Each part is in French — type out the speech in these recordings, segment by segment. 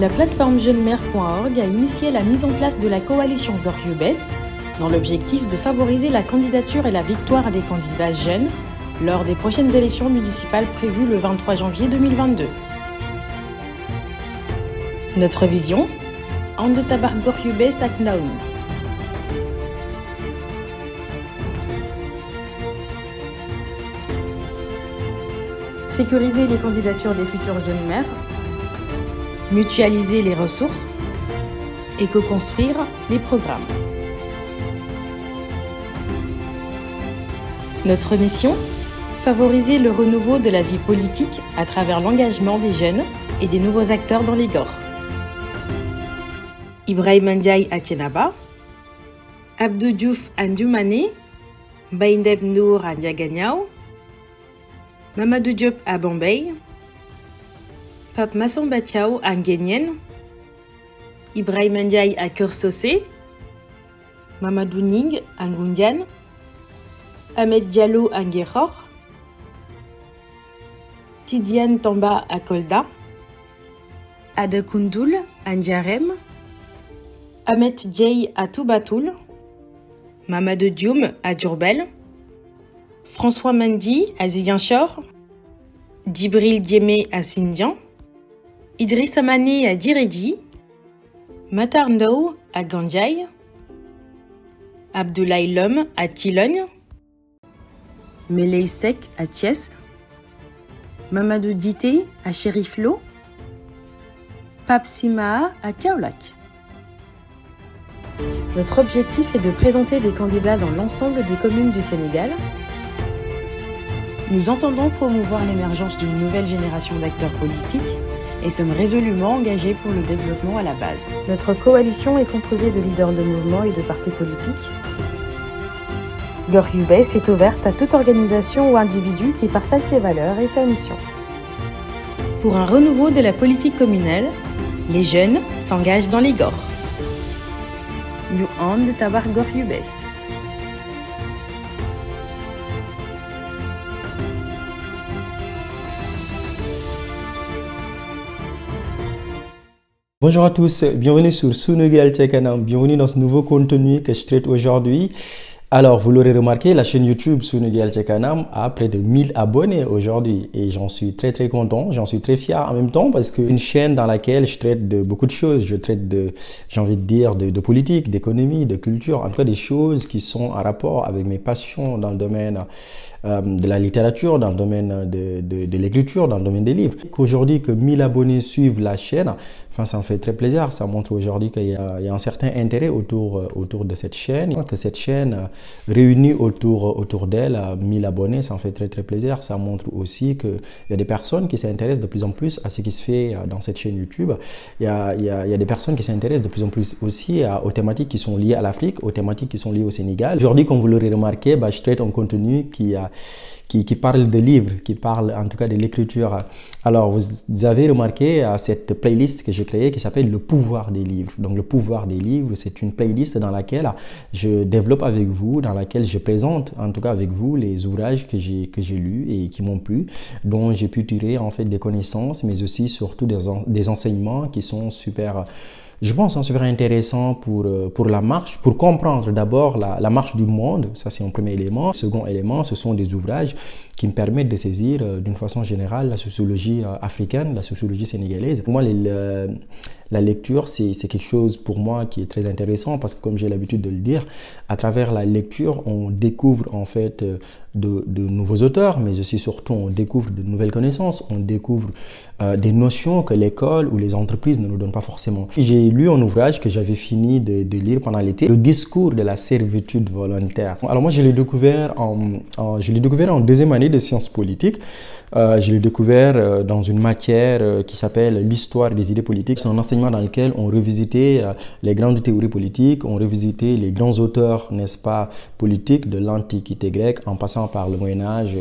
La plateforme jeunesmaires.org a initié la mise en place de la coalition Gorlieu-Besse dans l'objectif de favoriser la candidature et la victoire des candidats jeunes lors des prochaines élections municipales prévues le 23 janvier 2022. Notre vision, Ande Tabar Gorlieu-Besse ak Naomi. Sécuriser les candidatures des futurs jeunes maires, mutualiser les ressources et co-construire les programmes. Notre mission, favoriser le renouveau de la vie politique à travers l'engagement des jeunes et des nouveaux acteurs dans les Gor. Ibrahim Ndiaye à Thiénaba, Abdou Diouf à Ndioumane, Baindeb Nour à Ndiaganiao, Mamadou Diop à Bombay, Pape Massamba Thiaw à Nguéniène, Ibrahim Ndiaye à Keur Socé, Mamadou Ning à Ngoundiane, Ahmed Diallo à Nguékhor, Tidiane Tamba à Kolda, Ada Koundoul à Ndiarème, Ahmed Djei à Toubatoul, Mamadou Dioum à Diourbel, François Mendy à Ziguinchor, Djibril Diémé à Sindian, Idrissa Mané à Dirédi, Matar Ndao à Gandiaye, Abdoulaye Lom à Thilogne, Melei Sek à Thiès, Mamadou Dité à Chériflo, Pape Simaa à Kaolack. Notre objectif est de présenter des candidats dans l'ensemble des communes du Sénégal. Nous entendons promouvoir l'émergence d'une nouvelle génération d'acteurs politiques et sommes résolument engagés pour le développement à la base. Notre coalition est composée de leaders de mouvements et de partis politiques. Gorlieu-Besse est ouverte à toute organisation ou individu qui partage ses valeurs et sa mission. Pour un renouveau de la politique communale, les jeunes s'engagent dans les Gor. Nous Ande Tabar Gorlieu-Besse. Bonjour à tous, bienvenue sur Sunugal ca Kanam, bienvenue dans ce nouveau contenu que je traite aujourd'hui. Alors, vous l'aurez remarqué, la chaîne YouTube Sunugal ca Kanam a près de 1000 abonnés aujourd'hui et j'en suis très content, j'en suis très fier en même temps parce que une chaîne dans laquelle je traite de beaucoup de choses, je traite de, j'ai envie de dire, de politique, d'économie, de culture, en tout cas des choses qui sont en rapport avec mes passions dans le domaine de la littérature, dans le domaine de l'écriture, dans le domaine des livres. Aujourd'hui que 1000 abonnés suivent la chaîne, enfin, ça me fait très plaisir, ça montre aujourd'hui qu'il y a un certain intérêt autour de cette chaîne, que cette chaîne réunit autour d'elle 1000 abonnés, ça me fait très plaisir. Ça montre aussi qu'il y a des personnes qui s'intéressent de plus en plus à ce qui se fait dans cette chaîne YouTube. Il y a des personnes qui s'intéressent de plus en plus aussi aux thématiques qui sont liées à l'Afrique, aux thématiques qui sont liées au Sénégal. Aujourd'hui, comme vous l'aurez remarqué, je traite un contenu qui parle de livres, qui parle en tout cas de l'écriture. Alors, vous avez remarqué cette playlist que j'ai créée qui s'appelle Le pouvoir des livres. Donc, Le pouvoir des livres, c'est une playlist dans laquelle je développe avec vous, dans laquelle je présente en tout cas avec vous les ouvrages que j'ai lus et qui m'ont plu, dont j'ai pu tirer en fait des connaissances, mais aussi surtout des enseignements qui sont super, je pense, super intéressant pour la marche, pour comprendre d'abord la marche du monde. Ça, c'est un premier élément. Second élément, ce sont des ouvrages qui me permettent de saisir d'une façon générale la sociologie africaine, la sociologie sénégalaise. Pour moi, la lecture, c'est quelque chose pour moi qui est très intéressant parce que, comme j'ai l'habitude de le dire, à travers la lecture, on découvre en fait de nouveaux auteurs, mais aussi surtout on découvre de nouvelles connaissances, on découvre des notions que l'école ou les entreprises ne nous donnent pas forcément. J'ai lu un ouvrage que j'avais fini de lire pendant l'été, Le discours de la servitude volontaire. Alors moi, je l'ai découvert en deuxième année de sciences politiques. Je l'ai découvert dans une matière qui s'appelle l'histoire des idées politiques. C'est un enseignement dans lequel on revisitait les grandes théories politiques, on revisitait les grands auteurs, n'est-ce pas, politiques de l'Antiquité grecque en passant par le Moyen-Âge,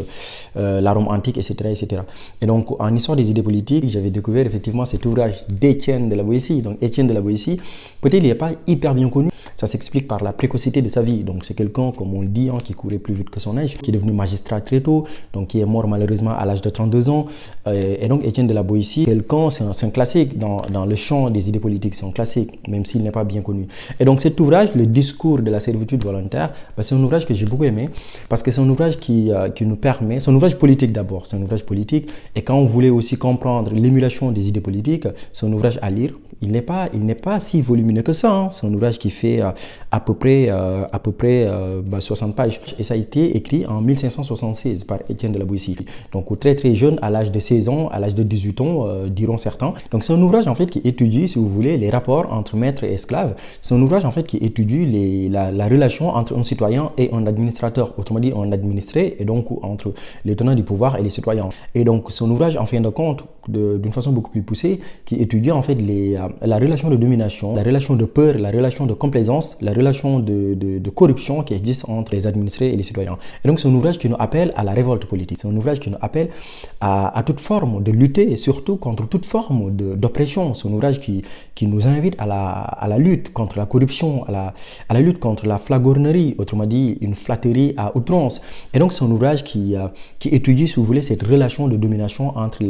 la Rome antique, etc., etc. Et donc, en histoire des idées politiques, j'avais découvert effectivement cet ouvrage d'Étienne de la Boétie. Donc, Étienne de la Boétie, peut-être il n'est pas hyper bien connu. Ça s'explique par la précocité de sa vie. Donc, c'est quelqu'un, comme on le dit, qui courait plus vite que son âge, qui est devenu magistrat très tôt, donc qui est mort malheureusement à l'âge de 32 ans. Et donc, Étienne de la Boétie, quelqu'un, c'est un classique dans le champ notion des idées politiques, c'est un classique, même s'il n'est pas bien connu. Et donc cet ouvrage, Le discours de la servitude volontaire, c'est un ouvrage que j'ai beaucoup aimé, parce que c'est un ouvrage qui nous permet, c'est un ouvrage politique d'abord, c'est un ouvrage politique, et quand on voulait aussi comprendre l'émulation des idées politiques, c'est un ouvrage à lire. Il n'est pas si volumineux que ça, hein. C'est un ouvrage qui fait à peu près 60 pages. Et ça a été écrit en 1576 par Étienne de la Boétie. Donc très très jeune, à l'âge de 16 ans, à l'âge de 18 ans, diront certains. Donc c'est un ouvrage en fait qui étudie, si vous voulez, les rapports entre maître et esclave. C'est un ouvrage en fait qui étudie la relation entre un citoyen et un administrateur, autrement dit un administré, et donc entre les tenants du pouvoir et les citoyens. Et donc c'est un ouvrage en fin de compte d'une façon beaucoup plus poussée qui étudie en fait la relation de domination, la relation de peur, la relation de complaisance, la relation de corruption qui existe entre les administrés et les citoyens. Et donc c'est un ouvrage qui nous appelle à la révolte politique. C'est un ouvrage qui nous appelle à toute forme de lutter et surtout contre toute forme d'oppression. C'est un ouvrage qui nous invite à la lutte contre la corruption, à la lutte contre la flagornerie, autrement dit une flatterie à outrance. Et donc c'est un ouvrage qui étudie, si vous voulez, cette relation de domination entre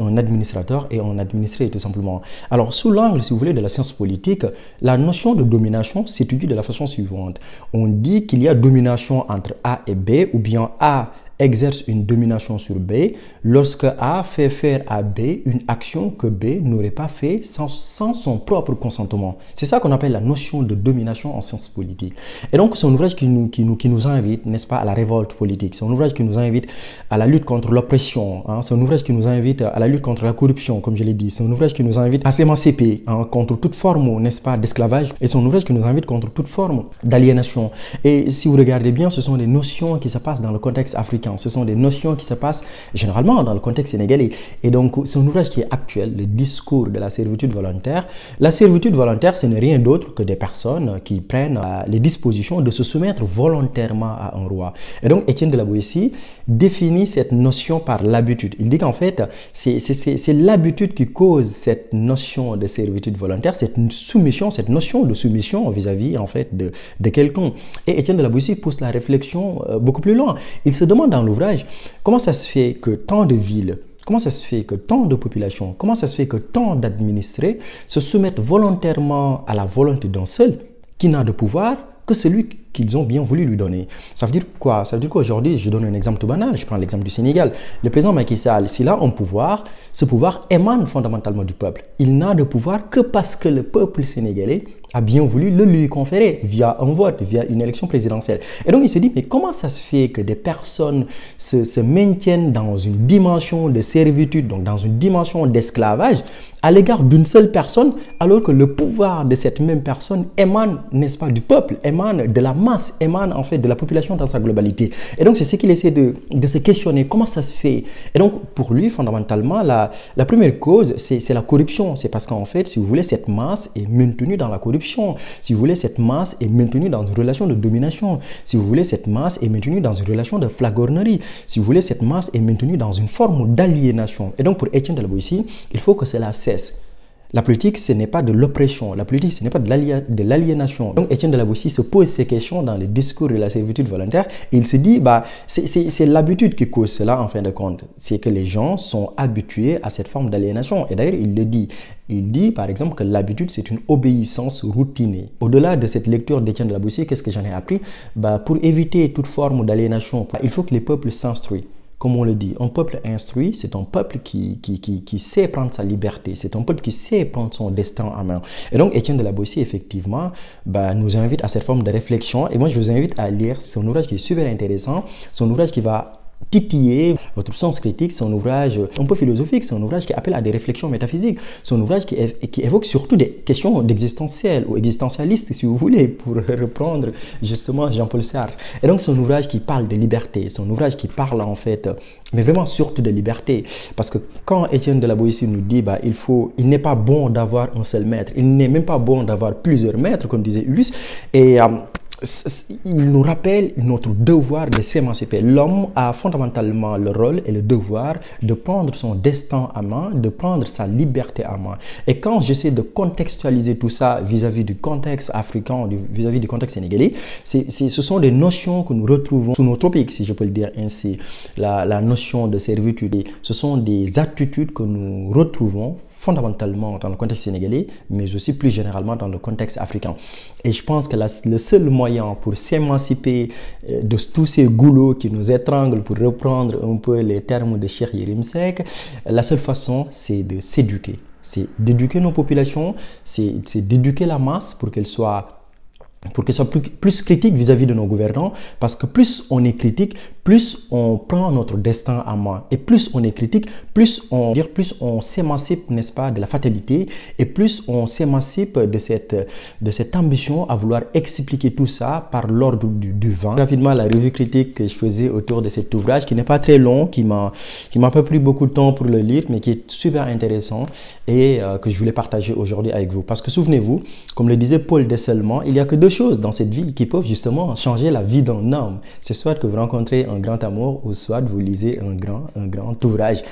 un administrateur et un administré, tout simplement. Alors, sous l'angle, si vous voulez, de la science politique, la notion de domination s'étudie de la façon suivante. On dit qu'il y a domination entre A et B, ou bien A exerce une domination sur B lorsque A fait faire à B une action que B n'aurait pas fait sans son propre consentement. C'est ça qu'on appelle la notion de domination en sciences politiques. Et donc c'est un ouvrage qui nous invite, n'est-ce pas, à la révolte politique. C'est un ouvrage qui nous invite à la lutte contre l'oppression, hein. C'est un ouvrage qui nous invite à la lutte contre la corruption, comme je l'ai dit. C'est un ouvrage qui nous invite à s'émanciper, hein, contre toute forme, n'est-ce pas, d'esclavage. Et c'est un ouvrage qui nous invite contre toute forme d'aliénation. Et si vous regardez bien, ce sont des notions qui se passent dans le contexte africain. Ce sont des notions qui se passent généralement dans le contexte sénégalais. Et donc, c'est un ouvrage qui est actuel, le discours de la servitude volontaire. La servitude volontaire, ce n'est rien d'autre que des personnes qui prennent les dispositions de se soumettre volontairement à un roi. Et donc, Étienne de la Boétie définit cette notion par l'habitude. Il dit qu'en fait, c'est l'habitude qui cause cette notion de servitude volontaire, cette soumission, cette notion de soumission vis-à-vis en fait de quelqu'un. Et Étienne de la Boétie pousse la réflexion beaucoup plus loin. Il se demande dans l'ouvrage comment ça se fait que tant de villes, comment ça se fait que tant de populations, comment ça se fait que tant d'administrés se soumettent volontairement à la volonté d'un seul qui n'a de pouvoir que celui qu'ils ont bien voulu lui donner. Ça veut dire quoi? Ça veut dire qu'aujourd'hui, je donne un exemple tout banal, je prends l'exemple du Sénégal. Le président Macky Sall, s'il a un pouvoir, ce pouvoir émane fondamentalement du peuple. Il n'a de pouvoir que parce que le peuple sénégalais a bien voulu le lui conférer via un vote, via une élection présidentielle. Et donc il se dit, mais comment ça se fait que des personnes se maintiennent dans une dimension de servitude, donc dans une dimension d'esclavage, à l'égard d'une seule personne, alors que le pouvoir de cette même personne émane, n'est-ce pas, du peuple, émane de la masse, émane en fait de la population dans sa globalité. Et donc c'est ce qu'il essaie de se questionner, comment ça se fait? Et donc pour lui, fondamentalement, la première cause, c'est la corruption. C'est parce qu'en fait, si vous voulez, cette masse est maintenue dans la corruption. Si vous voulez, cette masse est maintenue dans une relation de domination. Si vous voulez, cette masse est maintenue dans une relation de flagornerie. Si vous voulez, cette masse est maintenue dans une forme d'aliénation. Et donc pour Étienne de la Boétie, il faut que cela cesse. La politique, ce n'est pas de l'oppression. La politique, ce n'est pas de l'aliénation. Donc, Étienne de la Boétie se pose ces questions dans le discours de la servitude volontaire. Et il se dit, c'est l'habitude qui cause cela, en fin de compte. C'est que les gens sont habitués à cette forme d'aliénation. Et d'ailleurs, il le dit. Il dit, par exemple, que l'habitude, c'est une obéissance routinée. Au-delà de cette lecture d'Étienne de la Boétie, qu'est-ce que j'en ai appris? Pour éviter toute forme d'aliénation, il faut que les peuples s'instruisent. Comme on le dit, un peuple instruit, c'est un peuple qui sait prendre sa liberté, c'est un peuple qui sait prendre son destin en main. Et donc, Étienne de la Boétie, effectivement, nous invite à cette forme de réflexion. Et moi, je vous invite à lire son ouvrage qui est super intéressant, son ouvrage qui va titiller votre sens critique. C'est un ouvrage un peu philosophique, c'est un ouvrage qui appelle à des réflexions métaphysiques, c'est un ouvrage qui évoque surtout des questions d'existentiel ou existentialiste, si vous voulez, pour reprendre justement Jean-Paul Sartre. Et donc c'est un ouvrage qui parle de liberté, c'est un ouvrage qui parle en fait, mais vraiment surtout de liberté, parce que quand Étienne de la Boétie nous dit il n'est pas bon d'avoir un seul maître, il n'est même pas bon d'avoir plusieurs maîtres, comme disait Ulysse, et il nous rappelle notre devoir de s'émanciper. L'homme a fondamentalement le rôle et le devoir de prendre son destin à main, de prendre sa liberté à main. Et quand j'essaie de contextualiser tout ça vis-à-vis du contexte africain, vis-à-vis du contexte sénégalais, ce sont des notions que nous retrouvons sous nos tropiques, si je peux le dire ainsi. La notion de servitude, ce sont des attitudes que nous retrouvons fondamentalement dans le contexte sénégalais, mais aussi plus généralement dans le contexte africain. Et je pense que le seul moyen pour s'émanciper de tous ces goulots qui nous étranglent, pour reprendre un peu les termes de Cheikh Yérim Seck, la seule façon, c'est de s'éduquer. C'est d'éduquer nos populations, c'est d'éduquer la masse pour qu'elle soit plus critique vis-à-vis de nos gouvernants, parce que plus on est critique, plus on prend notre destin en main. Et plus on est critique, plus on s'émancipe, n'est-ce pas, de la fatalité, et plus on s'émancipe de cette ambition à vouloir expliquer tout ça par l'ordre du vent. Rapidement, la revue critique que je faisais autour de cet ouvrage, qui n'est pas très long, qui m'a pas pris beaucoup de temps pour le lire, mais qui est super intéressant et que je voulais partager aujourd'hui avec vous. Parce que souvenez-vous, comme le disait Paul Desselmans, il n'y a que deux choses dans cette vie qui peuvent justement changer la vie d'un homme. C'est soit que vous rencontrez un grand amour ou soit vous lisez un grand ouvrage.